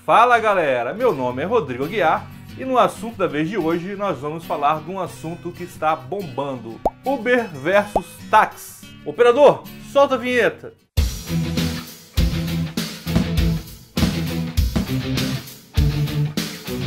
Fala galera, meu nome é Rodrigo Aguiar e no assunto da vez de hoje nós vamos falar de um assunto que está bombando: Uber versus táxi. Operador, solta a vinheta!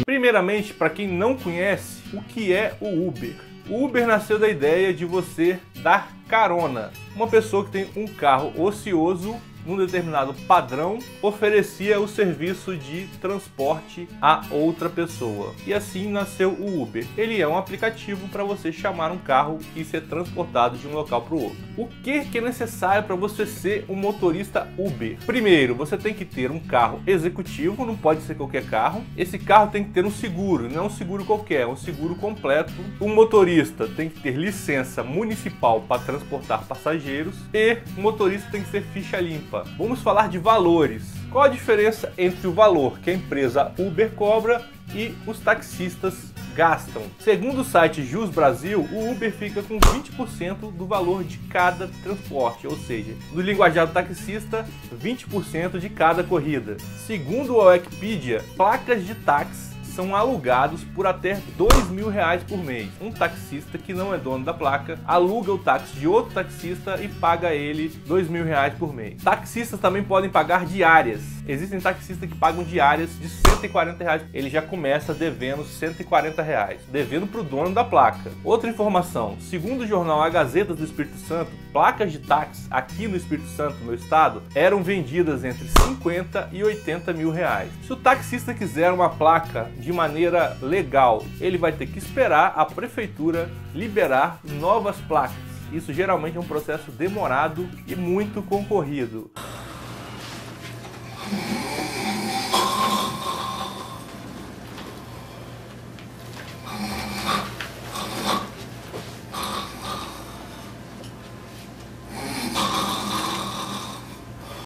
Primeiramente, para quem não conhece, o que é o Uber? O Uber nasceu da ideia de você dar carona. Uma pessoa que tem um carro ocioso num determinado padrão oferecia o serviço de transporte a outra pessoa. E assim nasceu o Uber. Ele é um aplicativo para você chamar um carro e ser transportado de um local para o outro. O que é necessário para você ser um motorista Uber? Primeiro, você tem que ter um carro executivo, não pode ser qualquer carro. Esse carro tem que ter um seguro, não um seguro qualquer, um seguro completo. O motorista tem que ter licença municipal para transportar passageiros e o motorista tem que ser ficha limpa. Vamos falar de valores. Qual a diferença entre o valor que a empresa Uber cobra e os taxistas gastam? Segundo o site Jus Brasil, o Uber fica com 20% do valor de cada transporte, ou seja, do linguajar do taxista, 20% de cada corrida. Segundo o Wikipedia, placas de táxi são alugados por até R$2.000 por mês. Um taxista que não é dono da placa aluga o táxi de outro taxista e paga ele R$2.000 por mês. Taxistas também podem pagar diárias. Existem taxistas que pagam diárias de R$140. Ele já começa devendo R$140, devendo para o dono da placa. Outra informação, segundo o jornal A Gazeta do Espírito Santo, placas de táxi aqui no Espírito Santo, no estado, eram vendidas entre R$50 e R$80.000. Se o taxista quiser uma placa de maneira legal, ele vai ter que esperar a prefeitura liberar novas placas. Isso geralmente é um processo demorado e muito concorrido.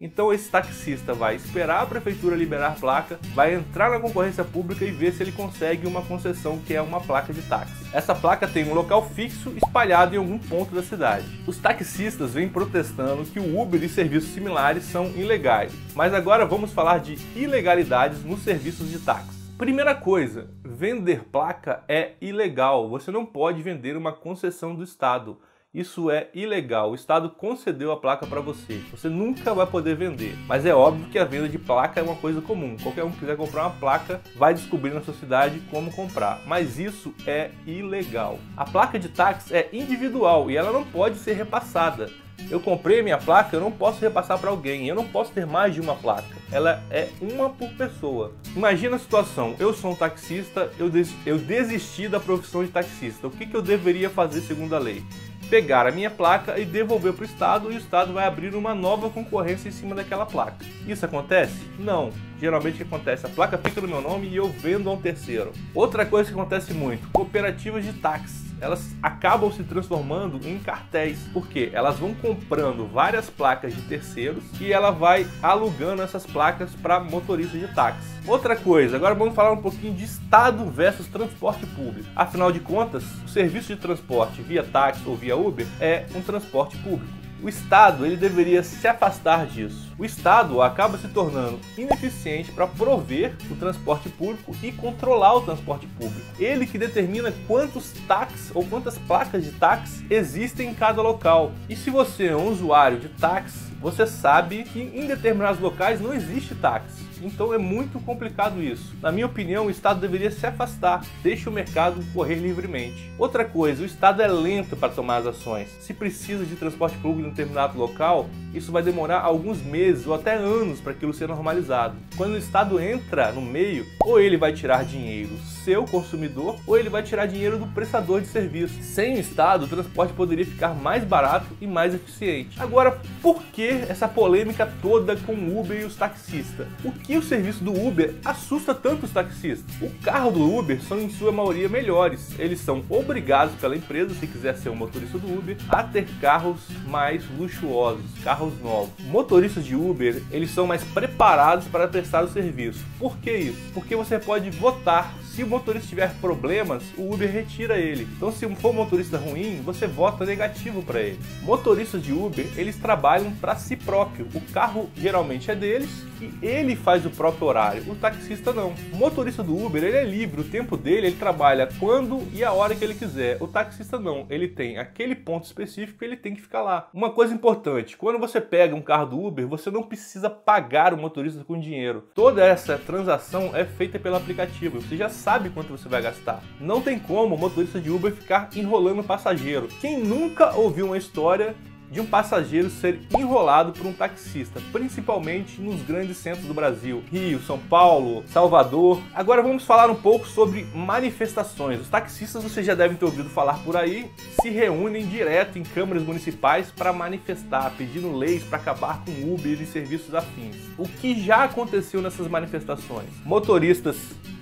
Então esse taxista vai esperar a prefeitura liberar placa, vai entrar na concorrência pública e ver se ele consegue uma concessão, que é uma placa de táxi. Essa placa tem um local fixo espalhado em algum ponto da cidade. Os taxistas vêm protestando que o Uber e serviços similares são ilegais. Mas agora vamos falar de ilegalidades nos serviços de táxi. Primeira coisa, vender placa é ilegal. Você não pode vender uma concessão do Estado. Isso é ilegal, o Estado concedeu a placa para você, você nunca vai poder vender. Mas é óbvio que a venda de placa é uma coisa comum, qualquer um que quiser comprar uma placa vai descobrir na sua cidade como comprar, mas isso é ilegal. A placa de táxi é individual e ela não pode ser repassada. Eu comprei minha placa, eu não posso repassar para alguém, eu não posso ter mais de uma placa, ela é uma por pessoa. Imagina a situação, eu sou um taxista, eu desisti da profissão de taxista, o que eu deveria fazer segundo a lei? Pegar a minha placa e devolver para o Estado, e o Estado vai abrir uma nova concorrência em cima daquela placa. Isso acontece? Não. Geralmente o que acontece? A placa fica no meu nome e eu vendo a um terceiro. Outra coisa que acontece muito, cooperativas de táxi. Elas acabam se transformando em cartéis, porque elas vão comprando várias placas de terceiros e ela vai alugando essas placas para motoristas de táxi. Outra coisa, agora vamos falar um pouquinho de Estado versus transporte público. Afinal de contas, o serviço de transporte via táxi ou via Uber é um transporte público. O Estado ele deveria se afastar disso. O Estado acaba se tornando ineficiente para prover o transporte público e controlar o transporte público. Ele que determina quantos táxis ou quantas placas de táxi existem em cada local. E se você é um usuário de táxi, você sabe que em determinados locais não existe táxi. Então é muito complicado isso. Na minha opinião, o Estado deveria se afastar, deixe o mercado correr livremente. Outra coisa, o Estado é lento para tomar as ações. Se precisa de transporte público em um determinado local, isso vai demorar alguns meses ou até anos para aquilo ser normalizado. Quando o Estado entra no meio, ou ele vai tirar dinheiro seu consumidor, ou ele vai tirar dinheiro do prestador de serviço. Sem o Estado, o transporte poderia ficar mais barato e mais eficiente. Agora, por que essa polêmica toda com o Uber e os taxistas? O que o serviço do Uber assusta tanto os taxistas? O carro do Uber são em sua maioria melhores. Eles são obrigados pela empresa, se quiser ser um motorista do Uber, a ter carros mais luxuosos, carros novos. Motoristas de Uber, eles são mais preparados para prestar o serviço. Por que isso? Porque você pode votar Se o motorista tiver problemas, o Uber retira ele. Então, se for um motorista ruim, você vota negativo para ele. Motoristas de Uber, eles trabalham para si próprio. O carro geralmente é deles e ele faz o próprio horário. O taxista não. O motorista do Uber, ele é livre. O tempo dele, ele trabalha quando e a hora que ele quiser. O taxista não. Ele tem aquele ponto específico e ele tem que ficar lá. Uma coisa importante, quando você pega um carro do Uber, você não precisa pagar o motorista com dinheiro. Toda essa transação é feita pelo aplicativo. Você já sabe quanto você vai gastar. Não tem como o motorista de Uber ficar enrolando o passageiro. Quem nunca ouviu uma história de um passageiro ser enrolado por um taxista, principalmente nos grandes centros do Brasil, Rio, São Paulo, Salvador. Agora vamos falar um pouco sobre manifestações. Os taxistas, vocês já devem ter ouvido falar por aí, se reúnem direto em câmaras municipais para manifestar, pedindo leis para acabar com Uber e serviços afins. O que já aconteceu nessas manifestações? Motoristas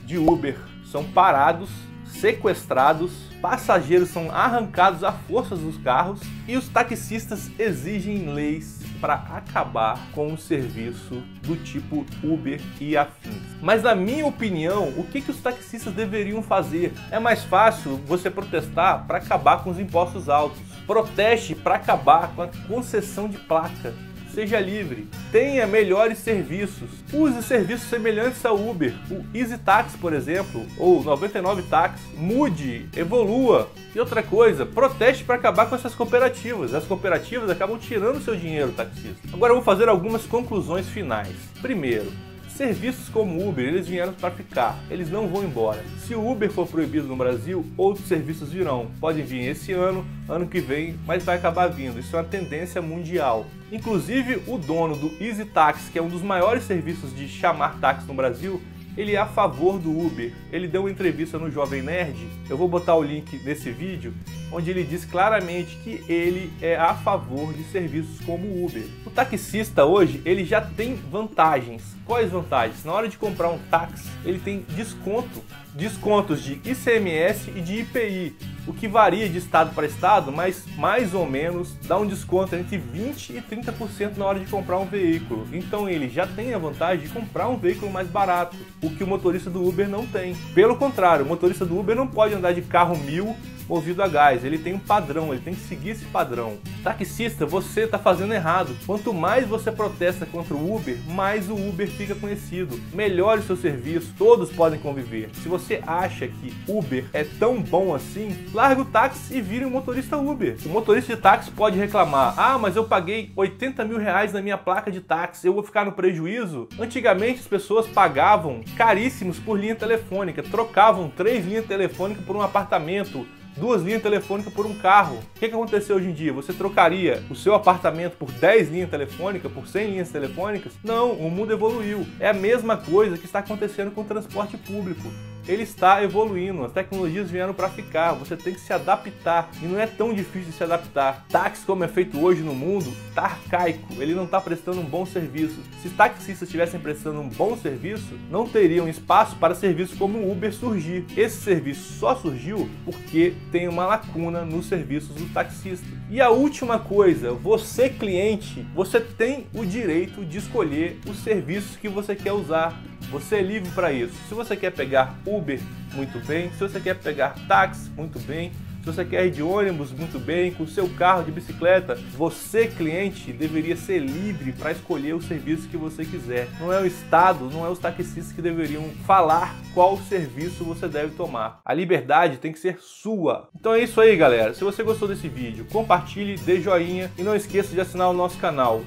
de Uber são parados, sequestrados, passageiros são arrancados à força dos carros e os taxistas exigem leis para acabar com o serviço do tipo Uber e afins. Mas na minha opinião, o que os taxistas deveriam fazer? É mais fácil você protestar para acabar com os impostos altos. Proteste para acabar com a concessão de placa. Seja livre, tenha melhores serviços, use serviços semelhantes ao Uber, o Easy Taxi, por exemplo, ou 99 Táxi, mude, evolua. E outra coisa, proteste para acabar com essas cooperativas. As cooperativas acabam tirando seu dinheiro, taxista. Agora eu vou fazer algumas conclusões finais. Primeiro, serviços como Uber, eles vieram para ficar, eles não vão embora. Se o Uber for proibido no Brasil, outros serviços virão. Podem vir esse ano, ano que vem, mas vai acabar vindo. Isso é uma tendência mundial. Inclusive, o dono do Easy Taxi, que é um dos maiores serviços de chamar táxi no Brasil, ele é a favor do Uber. Ele deu uma entrevista no Jovem Nerd, eu vou botar o link desse vídeo, onde ele diz claramente que ele é a favor de serviços como o Uber. O taxista hoje, ele já tem vantagens. Quais vantagens? Na hora de comprar um táxi, ele tem descontos de ICMS e de IPI, o que varia de estado para estado, mas mais ou menos dá um desconto entre 20% e 30% na hora de comprar um veículo. Então ele já tem a vantagem de comprar um veículo mais barato, o que o motorista do Uber não tem. Pelo contrário, o motorista do Uber não pode andar de carro 1000 movido a gás, ele tem um padrão, ele tem que seguir esse padrão. Taxista, você está fazendo errado. Quanto mais você protesta contra o Uber, mais o Uber fica conhecido. Melhore o seu serviço, todos podem conviver. Se você acha que Uber é tão bom assim, larga o táxi e vire um motorista Uber. O motorista de táxi pode reclamar: ah, mas eu paguei 80 mil reais na minha placa de táxi, eu vou ficar no prejuízo? Antigamente as pessoas pagavam caríssimos por linha telefônica, trocavam 3 linhas telefônicas por um apartamento, 2 linhas telefônicas por um carro. O que aconteceu hoje em dia? Você trocaria o seu apartamento por 10 linhas telefônicas, por 100 linhas telefônicas? Não, o mundo evoluiu. É a mesma coisa que está acontecendo com o transporte público. Ele está evoluindo, as tecnologias vieram para ficar, você tem que se adaptar e não é tão difícil de se adaptar. Táxi, como é feito hoje no mundo, está arcaico, ele não está prestando um bom serviço. Se os taxistas estivessem prestando um bom serviço, não teriam espaço para serviços como o Uber surgir. Esse serviço só surgiu porque tem uma lacuna nos serviços do taxista. E a última coisa, você cliente, você tem o direito de escolher os serviços que você quer usar. Você é livre para isso. Se você quer pegar Uber, muito bem. Se você quer pegar táxi, muito bem. Se você quer ir de ônibus, muito bem. Com o seu carro, de bicicleta, você, cliente, deveria ser livre para escolher o serviço que você quiser. Não é o Estado, não é os taxistas que deveriam falar qual serviço você deve tomar. A liberdade tem que ser sua. Então é isso aí, galera. Se você gostou desse vídeo, compartilhe, dê joinha e não esqueça de assinar o nosso canal.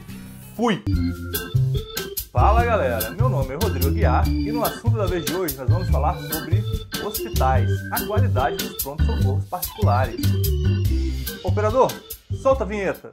Fui! Fala galera, meu nome é Rodrigo Aguiar e no assunto da vez de hoje nós vamos falar sobre hospitais, a qualidade dos pronto-socorros particulares. Operador, solta a vinheta!